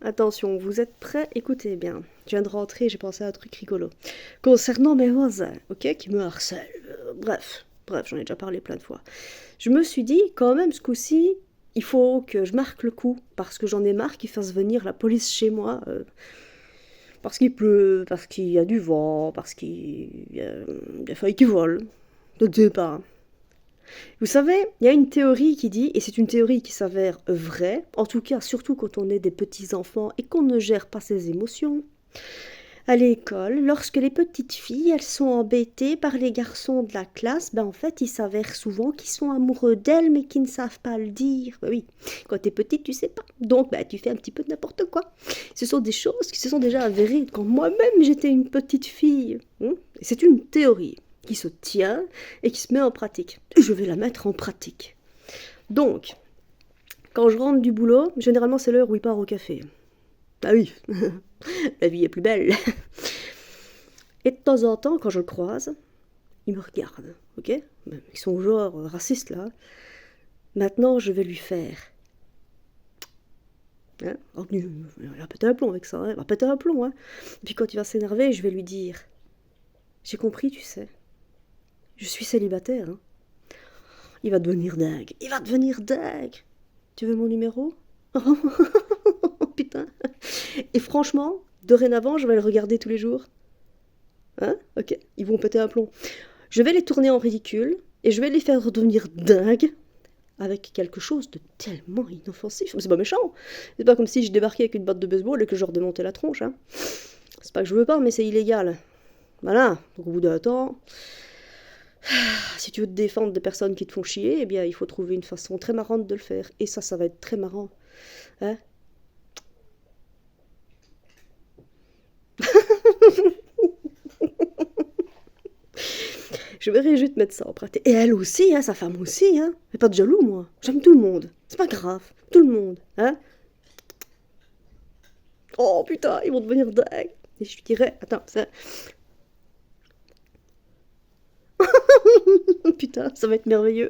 Attention, vous êtes prêts? Écoutez bien. Je viens de rentrer, j'ai pensé à un truc rigolo. Concernant mes voisins, ok, qui me harcèlent. Bref, j'en ai déjà parlé plein de fois. Je me suis dit, quand même, ce coup-ci, il faut que je marque le coup, parce que j'en ai marre qu'ils fassent venir la police chez moi, parce qu'il pleut, parce qu'il y a du vent, parce qu'il y a des feuilles qui volent. Je ne sais pas. Vous savez, il y a une théorie qui dit, et c'est une théorie qui s'avère vraie, en tout cas surtout quand on est des petits-enfants et qu'on ne gère pas ses émotions, à l'école, lorsque les petites filles, elles sont embêtées par les garçons de la classe, ben en fait, il s'avère souvent qu'ils sont amoureux d'elles, mais qu'ils ne savent pas le dire. Ben oui, quand t'es petite, tu sais pas. Donc, ben, tu fais un petit peu de n'importe quoi. Ce sont des choses qui se sont déjà avérées quand moi-même j'étais une petite fille. Et c'est une théorie qui se tient et qui se met en pratique. Je vais la mettre en pratique. Donc, quand je rentre du boulot, généralement c'est l'heure où il part au café. Ah oui, la vie est plus belle. Et de temps en temps, quand je le croise, il me regarde, ok? Ils sont genre racistes là. Maintenant, je vais lui faire. Hein? Il va péter un plomb avec ça, hein? Il va péter un plomb, hein? Et puis quand il va s'énerver, je vais lui dire. J'ai compris, tu sais. Je suis célibataire, hein? Il va devenir dingue. Il va devenir dingue. Tu veux mon numéro? Oh putain. Et franchement, dorénavant, je vais le regarder tous les jours. Hein? Ok, ils vont péter un plomb. Je vais les tourner en ridicule et je vais les faire devenir dingues avec quelque chose de tellement inoffensif. C'est pas méchant. C'est pas comme si je débarquais avec une batte de baseball et que je leur démontais la tronche. Hein. C'est pas que je veux pas, mais c'est illégal. Voilà. Donc au bout d'un temps, si tu veux te défendre des personnes qui te font chier, eh bien il faut trouver une façon très marrante de le faire. Et ça va être très marrant. Hein? Je verrai juste mettre ça en pratique. Et elle aussi, hein, sa femme aussi, hein. J'ai pas de jaloux, moi. J'aime tout le monde. C'est pas grave. Tout le monde, hein. Oh putain, ils vont devenir dingues. Et je lui dirais, attends, ça. Putain, ça va être merveilleux.